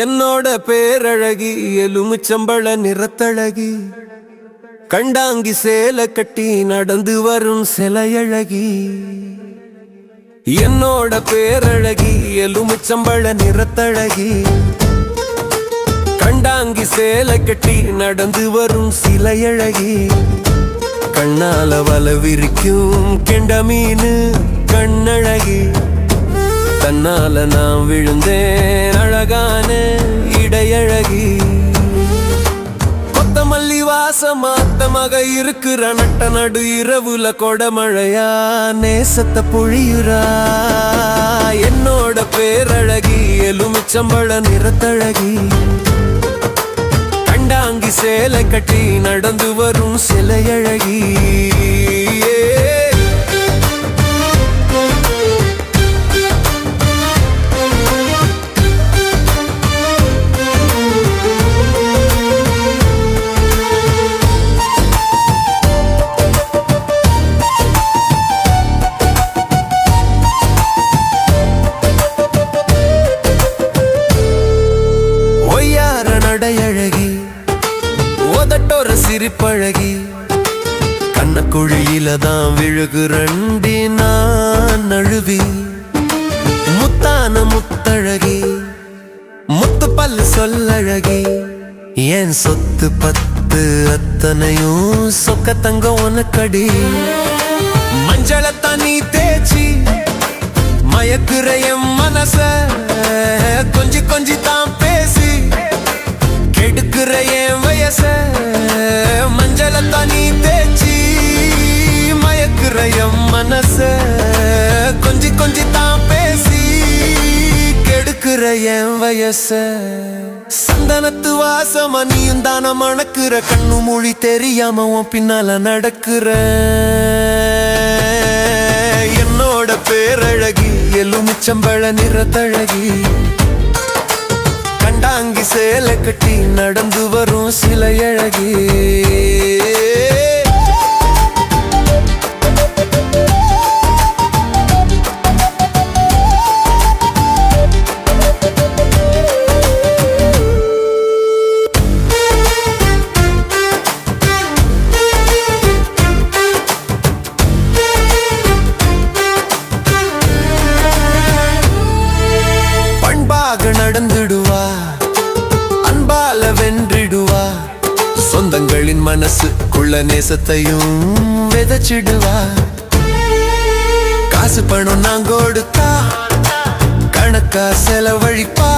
என்னோட பேரழகி எலுமிச்சம்பழ நிறத்தழகி கண்டாங்கி சேலை கட்டி நடந்து வரும் சிலையழகி. என்னோட பேரழகி எலுமிச்சம்பழ நிறத்தழகி கண்டாங்கி சேலை கட்டி நடந்து வரும் சிலையழகி. கண்ணால வல விரிக்கும் கெண்ட மீனு கண்ணழகி. தன்னால நான் விழுந்தேன் அழகான இடையழகி. கொத்தமல்லி வாசமாத்தமாக இருக்கிற நட்ட நடு இரவுல கொடமழையா நேசத்தை பொழியுறா. என்னோட பேரழகி எலுமிச்சம்பழ நிறத்தழகி கண்டாங்கி சேலை கட்டி நடந்து வரும் சிலையழகி. நடையழகி உதட்டோர சிரிப்பழகி கண்ணக்குழியில தான் விழுகுறண்டி நான் நழுவி. முத்தான முத்தழகி முத்து பல்லு சொல்லழகி. என் சொத்து பத்து அத்தனையும் சொக்க தங்க உனக்கடி. மஞ்சள தண்ணி தேய்ச்சி மயக்குற என் மனச கொஞ்சி கொஞ்சி தான் பேசி கெடுக்கிற என் வயச. மஞ்சள தண்ணி தேய்ச்சி மயக்குற என் மனச கொஞ்சி கொஞ்சி தான் பேசி கெடுக்கிற என் வயச. சந்தனத்து வாசமா நீயும் தான மணக்குற கண்ணு மொழி தெரியாம உன் பின்னால நடக்கிற. என்னோட பேரழகி எலுமிச்சம்பழ நிறத்தழகி கண்டாங்கி சேலை கட்டி நடந்து வரும் சிலையழகி. பண்பாக நடந்துடுவா அன்பால வென்றிடுவா. சொந்தங்களின் மனசுக்குள்ள நேசத்தையும் விதைச்சிடுவா. காசு பணம் நான் கொடுத்தா கணக்கா செலவழிப்பா.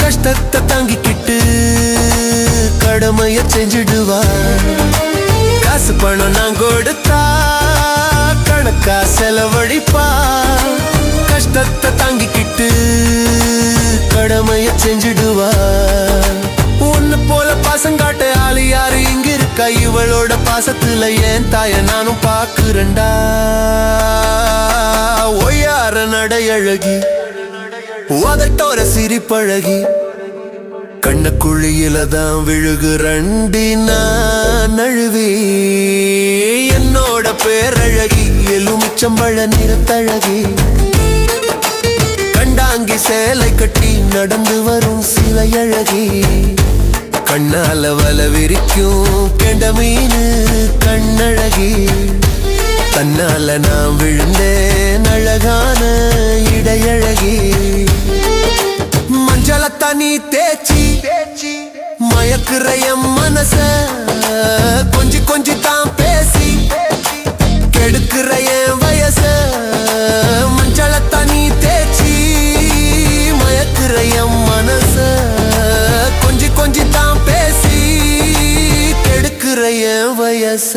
கஷ்டத்தை தாங்கிக்கிட்டு கடமைய செஞ்சிடுவா. காசு பணம் நான் கொடுத்தா கணக்கா செலவழிப்பா. கஷ்டத்தை தாங்கிக்கிட்டு கடமைய செஞ்சிடுவா. உன்னை போல பாசங்காட்ட ஆளு யாரு இங்க இருக்கா? இவளோட பாசத்துல என் தாய நானும் பாக்குறேன்டா. ஒய்யார நடையழகி உதட்டோர சிரிப்பழகி கண்ணக்குழியில தான் விழுகுறண்டி நான் நழுவி. என்னோட பேரழகி எலுமிச்சம்பழ நிறத்தழகி கண்டாங்கி சேலை கட்டி நடந்து வரும் சிலையழகி. கண்ணால வல விரிக்கும் கெண்ட மீனு கண்ணழகி. தன்னால நான் விழுந்தேன் அழகான இடையழகி. மஞ்சள தண்ணி தேய்ச்சி மயக்குற என் மனச கொஞ்சி கொஞ்சி தான் பேசி கெடுக்கிற என் வயச. மஞ்சள தண்ணி தேய்ச்சி மயக்குற என் மனச கொஞ்சி கொஞ்சி தான் பேசி கெடுக்கிற என் வயச.